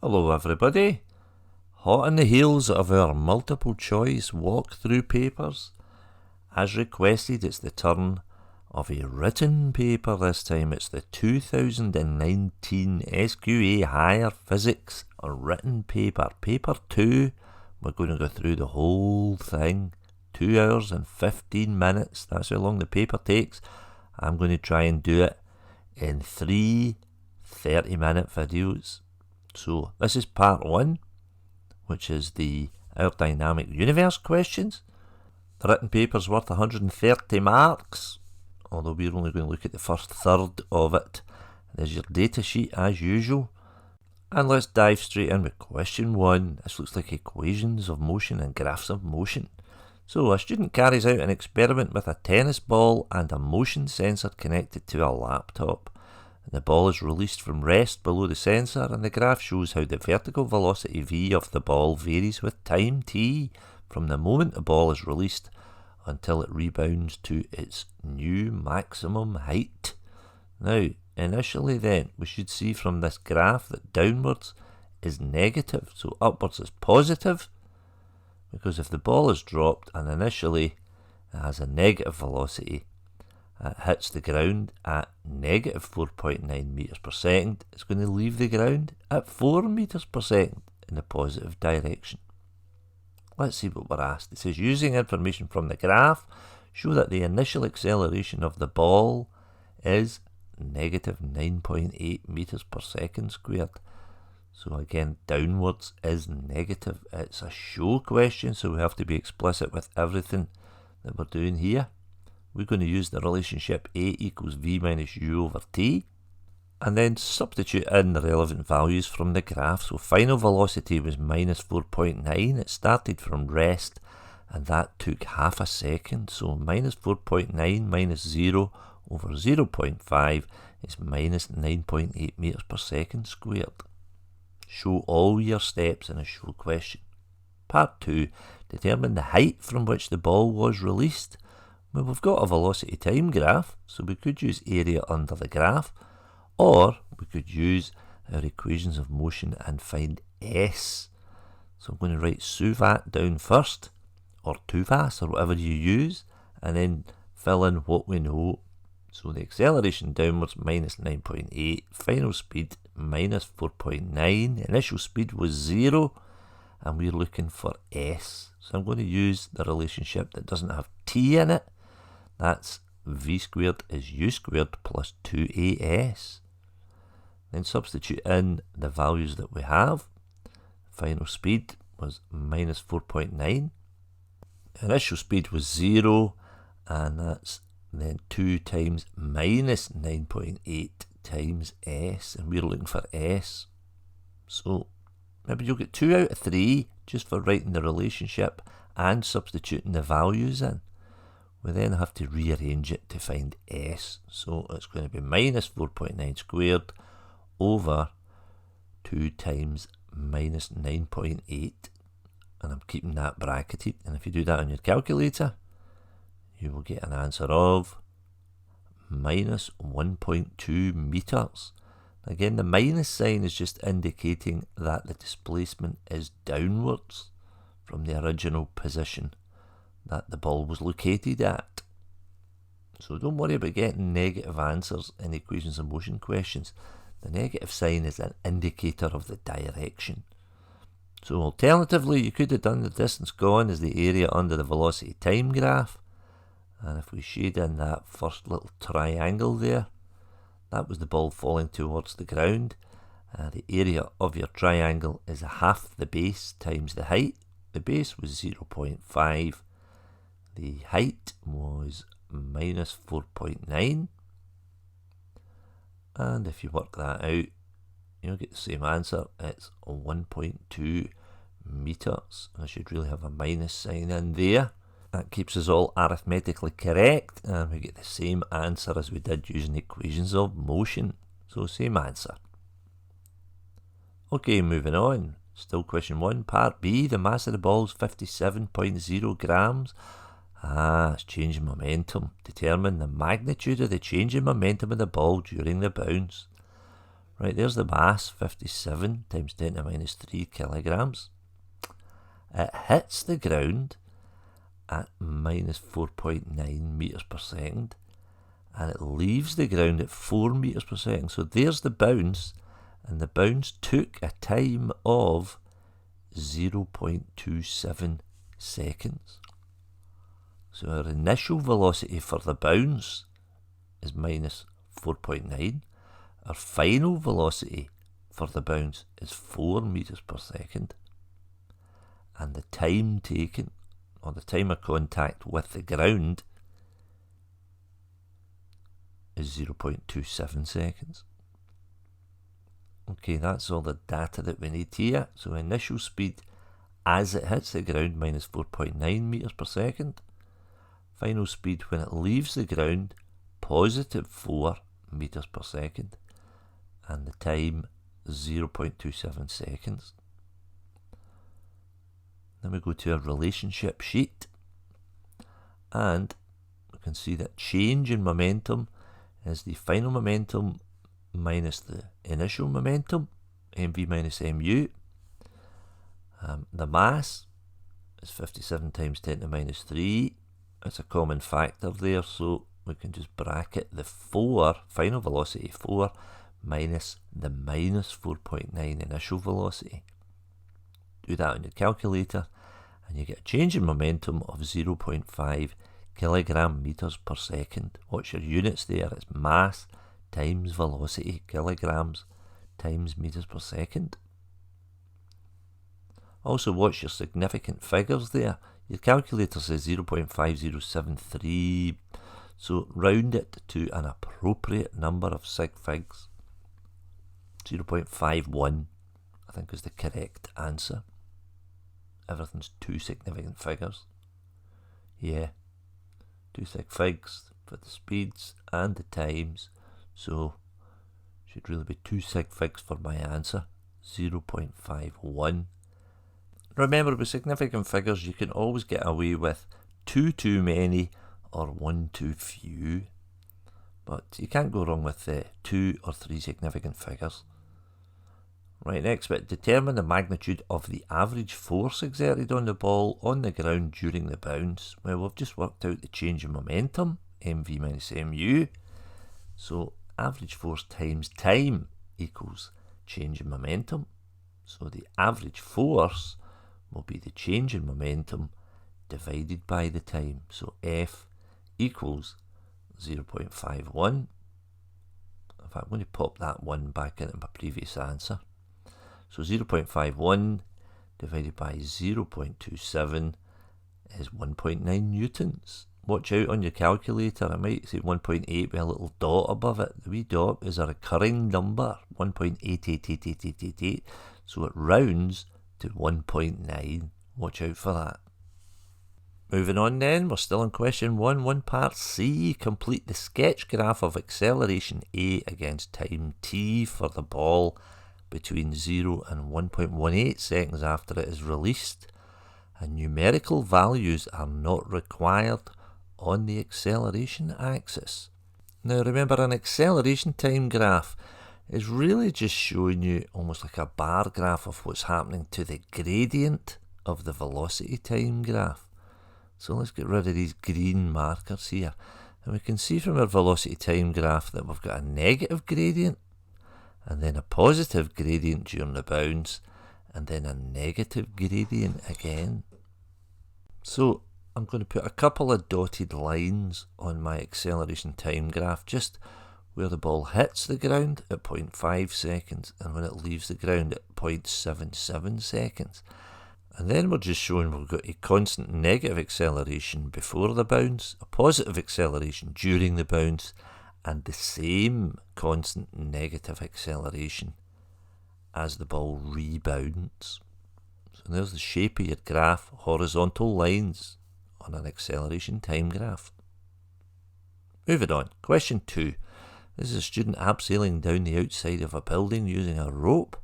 Hello everybody. Hot on the heels of our multiple choice walkthrough papers, as requested it's the turn of a written paper this time. It's the 2019 SQA Higher Physics written paper, paper 2. We're going to go through the whole thing, 2 hours and 15 minutes, that's how long the paper takes. I'm going to try and do it in 3 30-minute videos. So this is part 1, which is the Our Dynamic Universe questions. The written paper's worth 130 marks, although we're only going to look at the first third of it. There's your data sheet as usual. And let's dive straight in with question 1. This looks like equations of motion and graphs of motion. So a student carries out an experiment with a tennis ball and a motion sensor connected to a laptop. The ball is released from rest below the sensor, and the graph shows how the vertical velocity v of the ball varies with time t from the moment the ball is released until it rebounds to its new maximum height. Now, initially then, we should see from this graph that downwards is negative, so upwards is positive, because if the ball is dropped and initially it has a negative velocity, it hits the ground at negative 4.9 metres per second, it's going to leave the ground at 4 metres per second in the positive direction. Let's see what we're asked. It says, using information from the graph, show that the initial acceleration of the ball is negative 9.8 metres per second squared. So again, downwards is negative. It's a show question, so we have to be explicit with everything that we're doing here. We're going to use the relationship A equals V minus U over T, and then substitute in the relevant values from the graph. So final velocity was minus 4.9. It started from rest, and that took half a second. So minus 4.9 minus 0 over 0.5 is minus 9.8 metres per second squared. Show all your steps in a show question. Part 2. Determine the height from which the ball was released. Well, we've got a velocity time graph, so we could use area under the graph, or we could use our equations of motion and find S. So I'm going to write suvat down first, or tuvas, or whatever you use, and then fill in what we know. So the acceleration downwards minus 9.8, final speed minus 4.9, initial speed was 0, and we're looking for S. So I'm going to use the relationship that doesn't have t in it. That's v squared is u squared plus 2as. Then substitute in the values that we have. Final speed was minus 4.9. Initial speed was 0, and that's then 2 times minus 9.8 times s, and we're looking for s. So maybe you'll get 2 out of 3 just for writing the relationship and substituting the values in. We then have to rearrange it to find s. So it's going to be minus 4.9 squared over 2 times minus 9.8. And I'm keeping that bracketed. And if you do that on your calculator, you will get an answer of minus 1.2 metres. Again, the minus sign is just indicating that the displacement is downwards from the original position that the ball was located at. So don't worry about getting negative answers in equations of motion questions. The negative sign is an indicator of the direction. So alternatively, you could have done the distance gone as the area under the velocity time graph. And if we shade in that first little triangle there, that was the ball falling towards the ground. The area of your triangle is half the base times the height. The base was 0.5. The height was minus 4.9. And if you work that out, you'll get the same answer. It's 1.2 metres. I should really have a minus sign in there. That keeps us all arithmetically correct, and we get the same answer as we did using equations of motion. So same answer. Okay, moving on. Still question 1, part B. The mass of the ball is 57.0 grams. It's change in momentum. Determine the magnitude of the change in momentum of the ball during the bounce. Right, there's the mass, 57 times 10 to minus 3 kilograms. It hits the ground at minus 4.9 meters per second, and it leaves the ground at 4 meters per second. So there's the bounce, and the bounce took a time of 0.27 seconds. So our initial velocity for the bounce is minus 4.9. Our final velocity for the bounce is 4 meters per second. And the time taken, or the time of contact with the ground, is 0.27 seconds. Okay, that's all the data that we need here. So initial speed as it hits the ground, minus 4.9 meters per second. Final speed when it leaves the ground, positive 4 meters per second. And the time, 0.27 seconds. Then we go to our relationship sheet, and we can see that change in momentum is the final momentum minus the initial momentum, mv minus mu. The mass is 57 times 10 to minus 3. It's a common factor there, so we can just bracket the 4, final velocity 4, minus the minus 4.9 initial velocity. Do that on your calculator, and you get a change in momentum of 0.5 kilogram meters per second. What's your units there? It's mass times velocity, kilograms times meters per second. Also, what's your significant figures there? Your calculator says 0.5073, so round it to an appropriate number of sig figs. 0.51, I think, is the correct answer. Everything's 2 significant figures. Yeah, 2 sig figs for the speeds and the times, so should really be 2 sig figs for my answer, 0.51. Remember, with significant figures, you can always get away with 2 too many or 1 too few, but you can't go wrong with 2 or 3 significant figures. Right, next bit, determine the magnitude of the average force exerted on the ball on the ground during the bounce. Well, we've just worked out the change in momentum, mv minus mu. So average force times time equals change in momentum. So the average force will be the change in momentum divided by the time. So F equals 0.51. In fact, I'm going to pop that 1 back into my previous answer. So 0.51 divided by 0.27 is 1.9 newtons. Watch out on your calculator, I might say 1.8 with a little dot above it. The wee dot is a recurring number, 1.888888, so it rounds to 1.9. Watch out for that. Moving on then, we're still in question 1 part C. Complete the sketch graph of acceleration A against time t for the ball between 0 and 1.18 seconds after it is released, and numerical values are not required on the acceleration axis. Now remember, an acceleration time graph is really just showing you almost like a bar graph of what's happening to the gradient of the velocity time graph. So let's get rid of these green markers here, and we can see from our velocity time graph that we've got a negative gradient, and then a positive gradient during the bounce, and then a negative gradient again. So I'm going to put a couple of dotted lines on my acceleration time graph, just where the ball hits the ground at 0.5 seconds and when it leaves the ground at 0.77 seconds. And then we're just showing we've got a constant negative acceleration before the bounce, a positive acceleration during the bounce, and the same constant negative acceleration as the ball rebounds. So there's the shape of your graph, horizontal lines on an acceleration time graph. Moving on, question 2. This is a student abseiling down the outside of a building using a rope.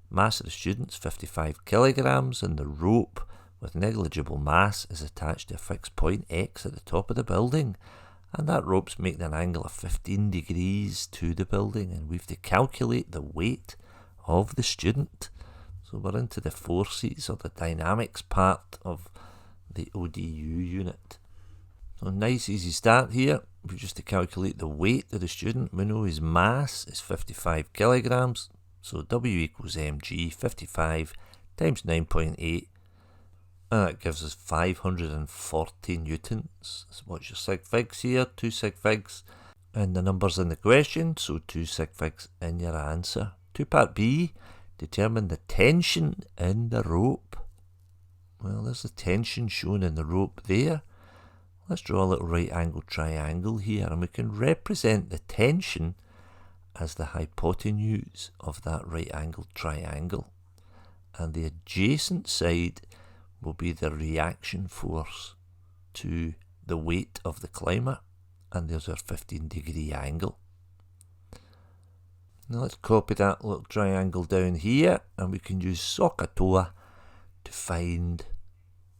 Mass of the student is 55 kilograms, and the rope with negligible mass is attached to a fixed point X at the top of the building. And that rope's making an angle of 15 degrees to the building, and we have to calculate the weight of the student. So we're into the forces or the dynamics part of the ODU unit. So nice easy start here. We just to calculate the weight of the student. We know his mass is 55 kilograms. So W equals mg, 55 times 9.8. And that gives us 540 newtons. So what's your sig figs here? 2 sig figs. And the numbers in the question, so 2 sig figs in your answer. To part B, determine the tension in the rope. Well, there's the tension shown in the rope there. Let's draw a little right angle triangle here, and we can represent the tension as the hypotenuse of that right angled triangle. And the adjacent side will be the reaction force to the weight of the climber. And there's our 15-degree angle. Now let's copy that little triangle down here, and we can use SOHCAHTOA to find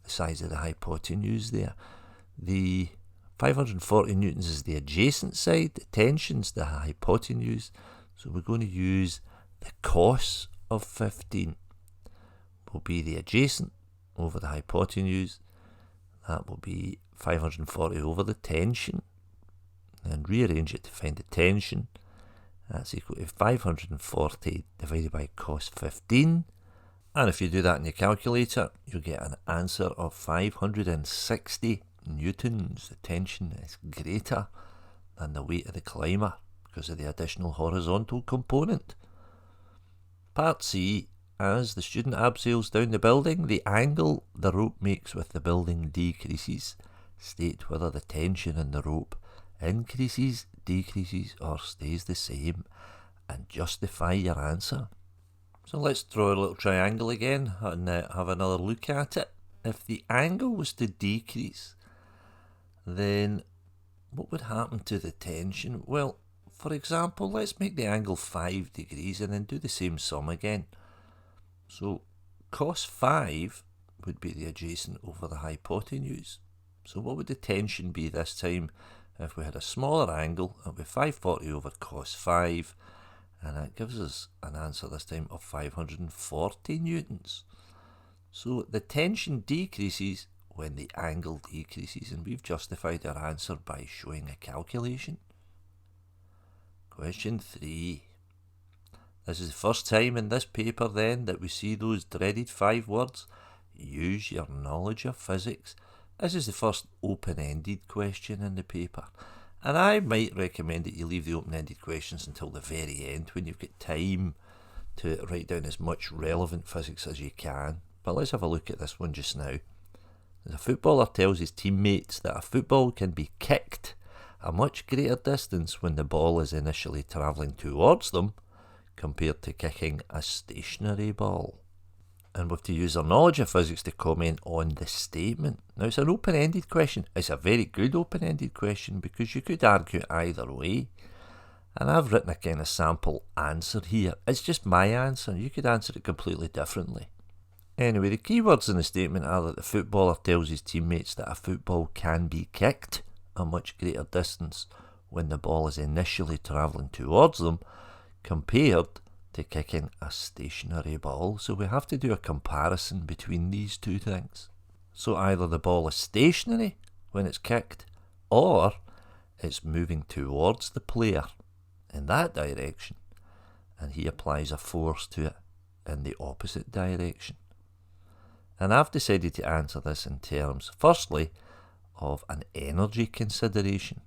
the size of the hypotenuse there. The 540 newtons is the adjacent side, the tension's the hypotenuse, so we're going to use the cos of 15 will be the adjacent over the hypotenuse. That will be 540 over the tension, and rearrange it to find the tension. That's equal to 540 divided by cos 15. And if you do that in your calculator, you'll get an answer of 560 newtons. The tension is greater than the weight of the climber because of the additional horizontal component. Part C, as the student abseils down the building, the angle the rope makes with the building decreases. State whether the tension in the rope increases, decreases, or stays the same, and justify your answer. So let's draw a little triangle again and have another look at it. If the angle was to decrease, then what would happen to the tension? Well, for example, let's make the angle 5 degrees and then do the same sum again. So cos 5 would be the adjacent over the hypotenuse. So what would the tension be this time if we had a smaller angle? It would be 540 over cos 5, and that gives us an answer this time of 540 newtons. So the tension decreases when the angle decreases, and we've justified our answer by showing a calculation. Question 3. This is the first time in this paper then that we see those dreaded 5 words. Use your knowledge of physics. This is the first open-ended question in the paper, and I might recommend that you leave the open-ended questions until the very end when you've got time to write down as much relevant physics as you can. But let's have a look at this one just now. A footballer tells his teammates that a football can be kicked a much greater distance when the ball is initially travelling towards them compared to kicking a stationary ball. And we have to use our knowledge of physics to comment on the statement. Now, it's an open-ended question. It's a very good open-ended question because you could argue either way. And I've written a kind of sample answer here. It's just my answer. You could answer it completely differently. Anyway, the key words in the statement are that the footballer tells his teammates that a football can be kicked a much greater distance when the ball is initially travelling towards them compared to kicking a stationary ball. So we have to do a comparison between these two things. So either the ball is stationary when it's kicked, or it's moving towards the player in that direction, and he applies a force to it in the opposite direction. And I've decided to answer this in terms, firstly, of an energy consideration.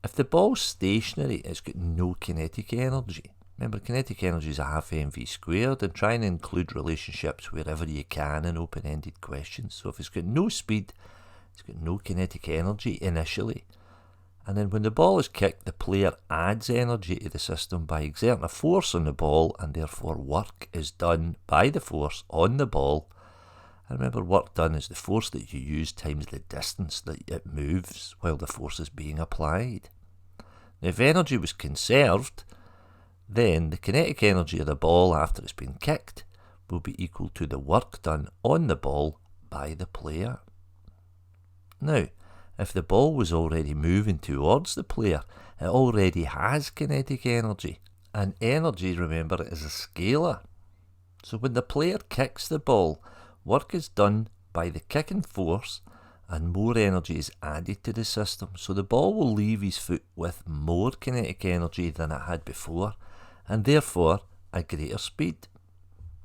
If the ball's stationary, it's got no kinetic energy. Remember, kinetic energy is a half mv squared, and try and include relationships wherever you can in open-ended questions. So if it's got no speed, it's got no kinetic energy initially. And then when the ball is kicked, the player adds energy to the system by exerting a force on the ball, and therefore work is done by the force on the ball. And remember, work done is the force that you use times the distance that it moves while the force is being applied. Now, if energy was conserved, then the kinetic energy of the ball after it's been kicked will be equal to the work done on the ball by the player. Now, If the ball was already moving towards the player, it already has kinetic energy. And energy, remember, is a scalar. So when the player kicks the ball, work is done by the kicking force and more energy is added to the system. So the ball will leave his foot with more kinetic energy than it had before, and therefore a greater speed.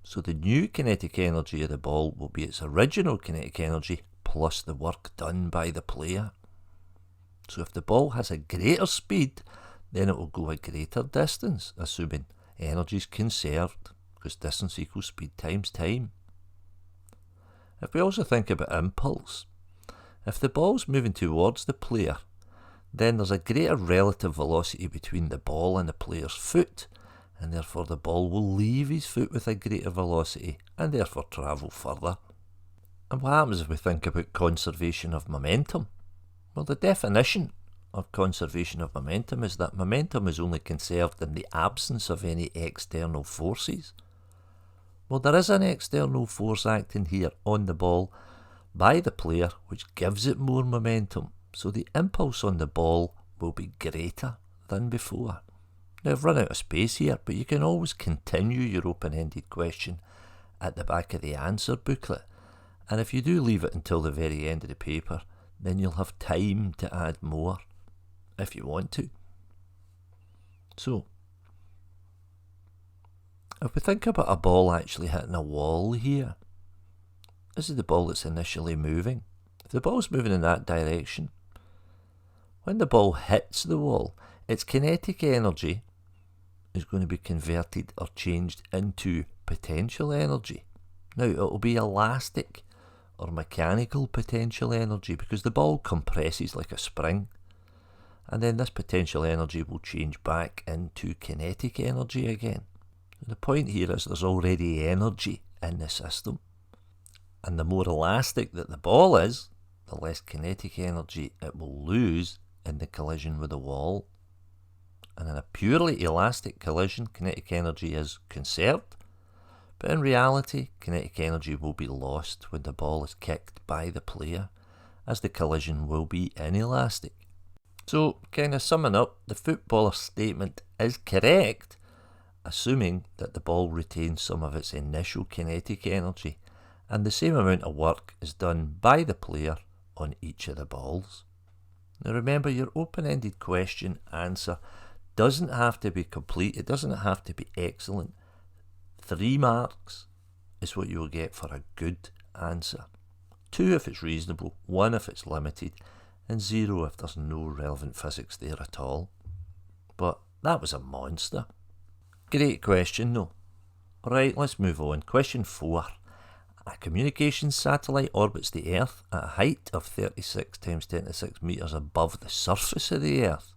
So the new kinetic energy of the ball will be its original kinetic energy plus the work done by the player. So if the ball has a greater speed, then it will go a greater distance, assuming energy is conserved, because distance equals speed times time. If we also think about impulse, if the ball's moving towards the player, then there's a greater relative velocity between the ball and the player's foot, and therefore the ball will leave his foot with a greater velocity and therefore travel further. And what happens if we think about conservation of momentum? Well, the definition of conservation of momentum is that momentum is only conserved in the absence of any external forces. Well, there is an external force acting here on the ball by the player which gives it more momentum, so the impulse on the ball will be greater than before. Now, I've run out of space here, but you can always continue your open-ended question at the back of the answer booklet, and if you do leave it until the very end of the paper, then you'll have time to add more if you want to. So, if we think about a ball actually hitting a wall here, this is the ball that's initially moving. If the ball's moving in that direction, when the ball hits the wall, its kinetic energy is going to be converted or changed into potential energy. Now, it will be elastic or mechanical potential energy because the ball compresses like a spring, and then this potential energy will change back into kinetic energy again. The point here is there's already energy in the system, and the more elastic that the ball is, the less kinetic energy it will lose in the collision with the wall. And in a purely elastic collision, kinetic energy is conserved, but in reality, kinetic energy will be lost when the ball is kicked by the player, as the collision will be inelastic. So, kind of summing up, the footballer's statement is correct, assuming that the ball retains some of its initial kinetic energy, and the same amount of work is done by the player on each of the balls. Now remember, your open-ended question answer doesn't have to be complete, it doesn't have to be excellent. 3 marks is what you will get for a good answer. 2 if it's reasonable, 1 if it's limited, and 0 if there's no relevant physics there at all. But that was a monster. Great question though. Right, let's move on. Question 4. A communications satellite orbits the Earth at a height of 36 times 10 to the 6 metres above the surface of the Earth.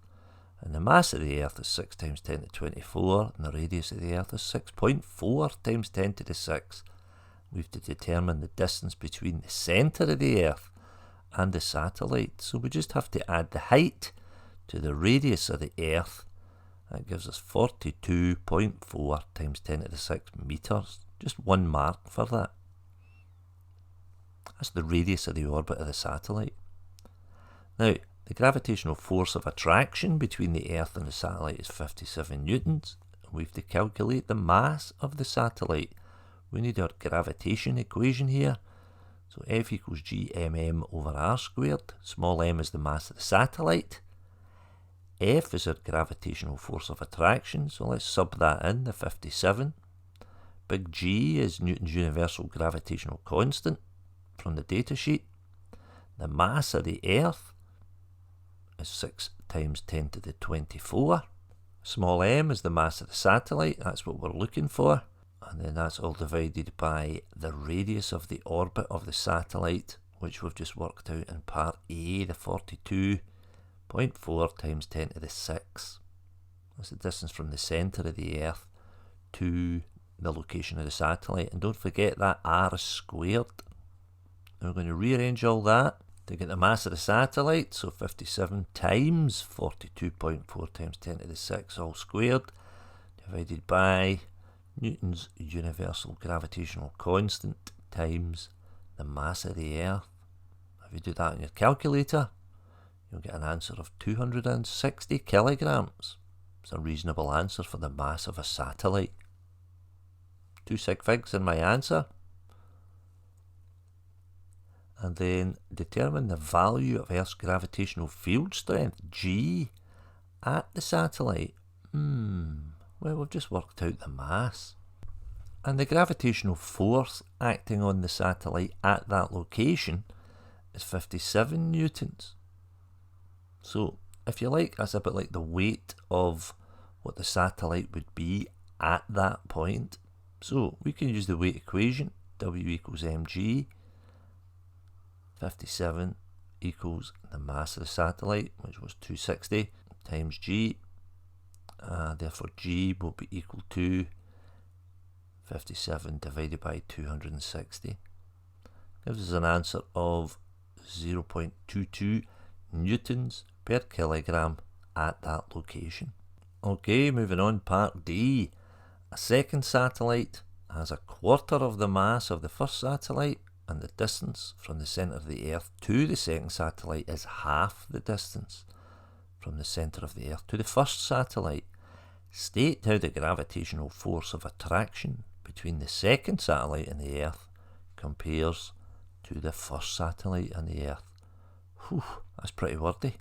And the mass of the Earth is 6 times 10 to 24, and the radius of the Earth is 6.4 times 10 to the 6. We have to determine the distance between the centre of the Earth and the satellite. So we just have to add the height to the radius of the Earth. That gives us 42.4 times 10 to the 6 metres. Just 1 mark for that. That's the radius of the orbit of the satellite. Now, the gravitational force of attraction between the Earth and the satellite is 57 newtons. We have to calculate the mass of the satellite. We need our gravitation equation here. So F equals gmm over r squared. Small m is the mass of the satellite. F is our gravitational force of attraction, so let's sub that in, the 57. Big G is Newton's universal gravitational constant from the datasheet. The mass of the Earth is 6 times 10 to the 24. Small m is the mass of the satellite, that's what we're looking for. And then that's all divided by the radius of the orbit of the satellite, which we've just worked out in part A, the 42.4 times 10 to the 6. That's the distance from the centre of the Earth to the location of the satellite. And don't forget that r is squared. We're going to rearrange all that to get the mass of the satellite, so 57 times 42.4 times 10 to the 6 all squared, divided by Newton's universal gravitational constant times the mass of the Earth. If you do that on your calculator, you'll get an answer of 260 kilograms. It's a reasonable answer for the mass of a satellite. 2 sig figs in my answer. And then determine the value of Earth's gravitational field strength, G, at the satellite. Well, we've just worked out the mass. And the gravitational force acting on the satellite at that location is 57 newtons. So, if you like, that's a bit like the weight of what the satellite would be at that point. So, we can use the weight equation, W equals mg. 57 equals the mass of the satellite, which was 260, times g. Therefore, g will be equal to 57 divided by 260. Gives us an answer of 0.22 newtons per kilogram at that location. Okay, moving on, part D. A second satellite has a quarter of the mass of the first satellite, and the distance from the centre of the Earth to the second satellite is half the distance from the centre of the Earth to the first satellite. State how the gravitational force of attraction between the second satellite and the Earth compares to the first satellite and the Earth. Whew, that's pretty wordy.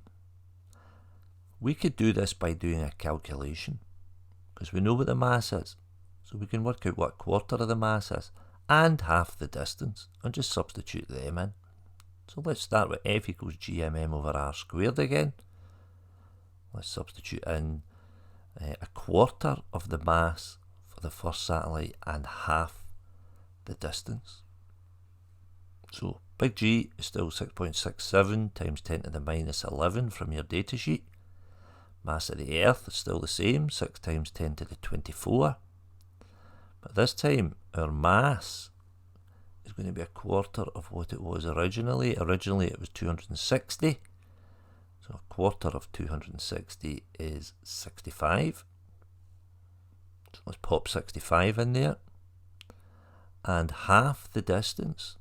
We could do this by doing a calculation, because we know what the mass is, so we can work out what a quarter of the mass is and half the distance, and just substitute them in. So let's start with F equals gmm over r squared again. Let's substitute in a quarter of the mass for the first satellite and half the distance. So big G is still 6.67 times 10 to the minus 11 from your datasheet. Mass of the Earth is still the same, 6 times 10 to the 24. But this time, our mass is going to be a quarter of what it was originally. Originally, it was 260. So a quarter of 260 is 65. So let's pop 65 in there. And half the distance.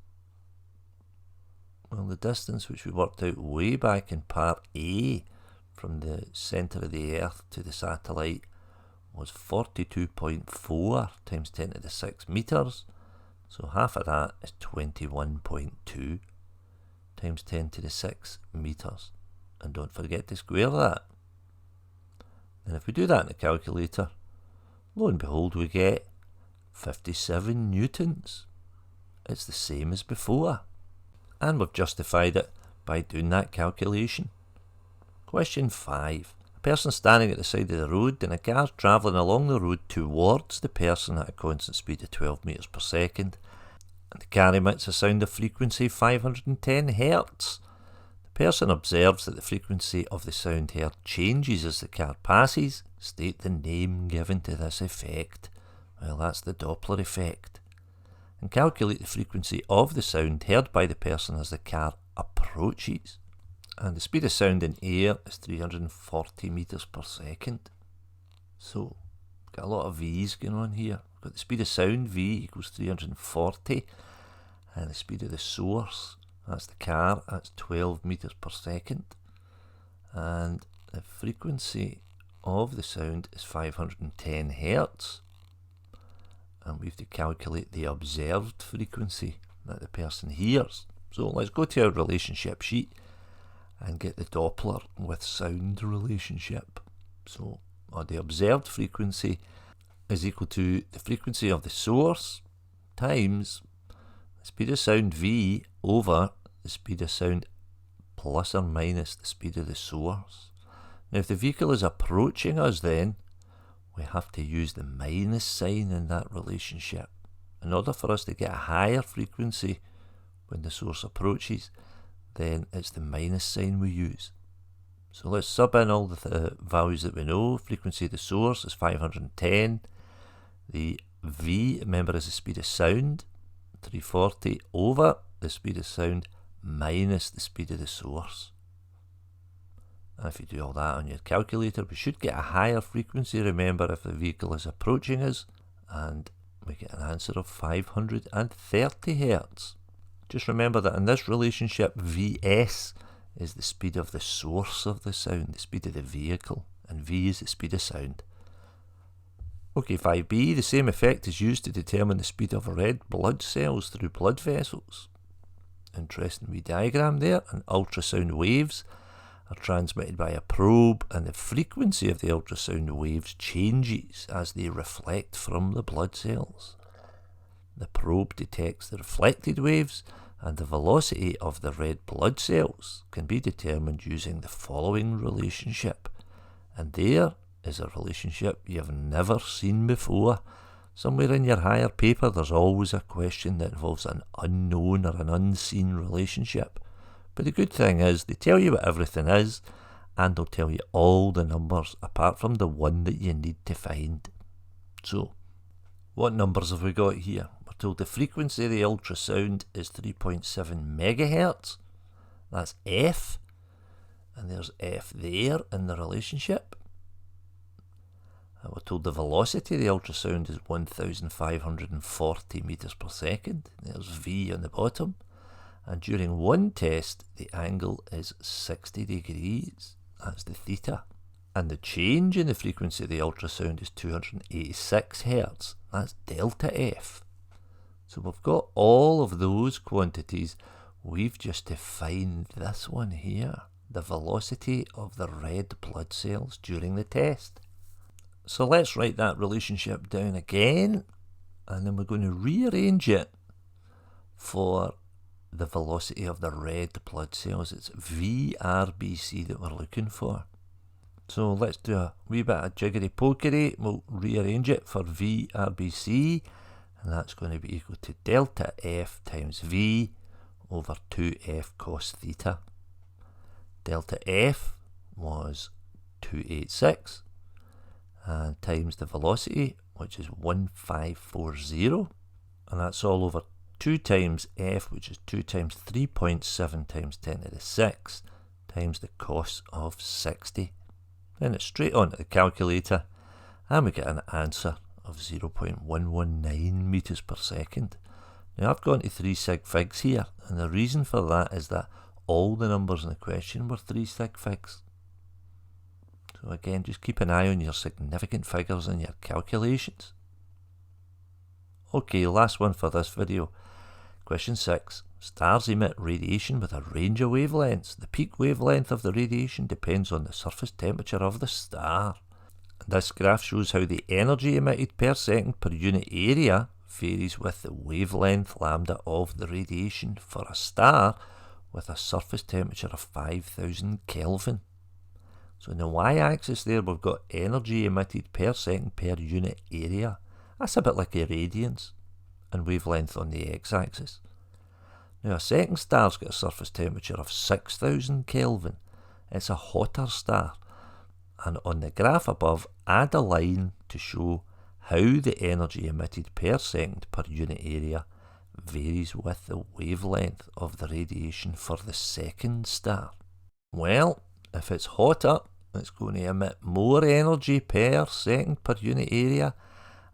Well, the distance which we worked out way back in part A from the centre of the Earth to the satellite was 42.4 times 10 to the 6 metres. So half of that is 21.2 times 10 to the 6 metres. And don't forget to square that. And if we do that in the calculator, lo and behold, we get 57 newtons. It's the same as before. And we've justified it by doing that calculation. Question 5. A person standing at the side of the road and a car travelling along the road towards the person at a constant speed of 12 metres per second. And the car emits a sound of frequency 510 Hz. The person observes that the frequency of the sound heard changes as the car passes. State the name given to this effect. Well, that's the Doppler Effect. And calculate the frequency of the sound heard by the person as the car approaches. And the speed of sound in air is 340 metres per second. So, we've got a lot of V's going on here. We've got the speed of sound, V equals 340. And the speed of the source, that's the car, that's 12 metres per second. And the frequency of the sound is 510 Hz. And we have to calculate the observed frequency that the person hears. So let's go to our relationship sheet and get the Doppler with sound relationship. So the observed frequency is equal to the frequency of the source times the speed of sound V over the speed of sound plus or minus the speed of the source. Now if the vehicle is approaching us, then we have to use the minus sign in that relationship. In order for us to get a higher frequency when the source approaches, then it's the minus sign we use. So let's sub in all the values that we know. Frequency of the source is 510. The V, remember, is the speed of sound, 340 over the speed of sound minus the speed of the source. And if you do all that on your calculator, we should get a higher frequency, remember, if the vehicle is approaching us, and we get an answer of 530 Hz. Just remember that in this relationship, Vs is the speed of the source of the sound, the speed of the vehicle, and v is the speed of sound. Okay, 5b, the same effect is used to determine the speed of red blood cells through blood vessels. Interesting wee diagram there, and ultrasound waves are transmitted by a probe, and the frequency of the ultrasound waves changes as they reflect from the blood cells. The probe detects the reflected waves, and the velocity of the red blood cells can be determined using the following relationship. And there is a relationship you've never seen before. Somewhere in your higher paper there's always a question that involves an unknown or an unseen relationship. But the good thing is they tell you what everything is, and they'll tell you all the numbers apart from the one that you need to find. So, what numbers have we got here? We're told the frequency of the ultrasound is 3.7 megahertz. That's F. And there's F there in the relationship. And we're told the velocity of the ultrasound is 1,540 meters per second. There's V on the bottom. And during one test, the angle is 60 degrees. That's the theta. And the change in the frequency of the ultrasound is 286 hertz. That's delta F. So we've got all of those quantities. We've just to find this one here, the velocity of the red blood cells during the test. So let's write that relationship down again, and then we're going to rearrange it for the velocity of the red blood cells. It's VRBC that we're looking for. So let's do a wee bit of jiggery-pokery. We'll rearrange it for VRBC, and that's going to be equal to delta F times V over 2F cos theta. Delta F was 286, and times the velocity, which is 1540, and that's all over 2 times F, which is 2 times 3.7 times 10 to the 6, times the cos of 60. Then it's straight on to the calculator, and we get an answer of 0.119 meters per second. Now I've gone to 3 sig figs here, and the reason for that is that all the numbers in the question were 3 sig figs. So again, just keep an eye on your significant figures in your calculations. Okay, last one for this video. Question 6. Stars emit radiation with a range of wavelengths. The peak wavelength of the radiation depends on the surface temperature of the star. This graph shows how the energy emitted per second per unit area varies with the wavelength lambda of the radiation for a star with a surface temperature of 5000 Kelvin. So in the y-axis there we've got energy emitted per second per unit area. That's a bit like irradiance, and wavelength on the x-axis. Now a second star's got a surface temperature of 6000 Kelvin. It's a hotter star. And on the graph above, add a line to show how the energy emitted per second per unit area varies with the wavelength of the radiation for the second star. Well, if it's hotter, it's going to emit more energy per second per unit area,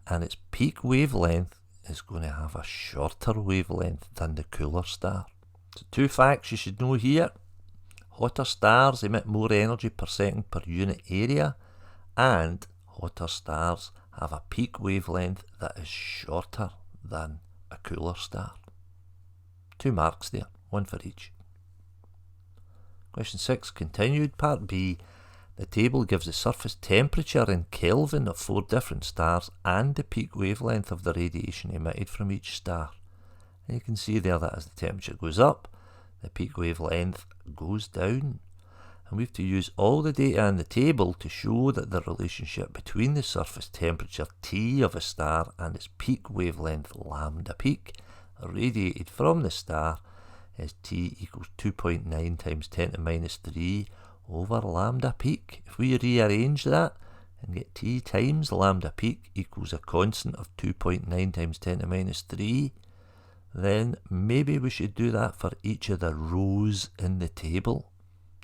and its peak wavelength is going to have a shorter wavelength than the cooler star. So 2 facts you should know here. Hotter stars emit more energy per second per unit area, and hotter stars have a peak wavelength that is shorter than a cooler star. 2 marks there, 1 for each. Question 6, continued, part B. The table gives the surface temperature in Kelvin of 4 different stars and the peak wavelength of the radiation emitted from each star. And you can see there that as the temperature goes up, the peak wavelength goes down. And we have to use all the data in the table to show that the relationship between the surface temperature T of a star and its peak wavelength lambda peak radiated from the star is T equals 2.9 times 10 to minus 3 over lambda peak. If we rearrange that and get T times lambda peak equals a constant of 2.9 times 10 to minus 3, then maybe we should do that for each of the rows in the table.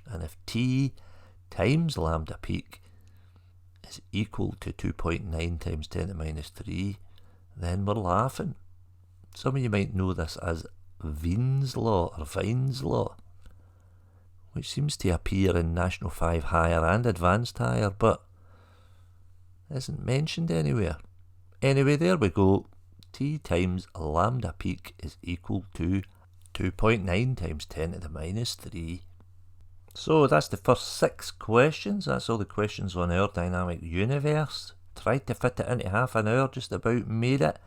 And if T times lambda peak is equal to 2.9 times 10 to minus 3, then we're laughing. Some of you might know this as Wien's law or Wien's law, which seems to appear in National 5 Higher and Advanced Higher, but isn't mentioned anywhere. Anyway, there we go. T times lambda peak is equal to 2.9 times 10 to the minus 3. So that's the first 6 questions. That's all the questions on our dynamic universe. Tried to fit it into half an hour, just about made it.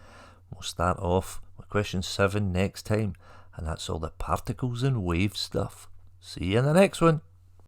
We'll start off with question 7 next time, and that's all the particles and wave stuff. See you in the next one.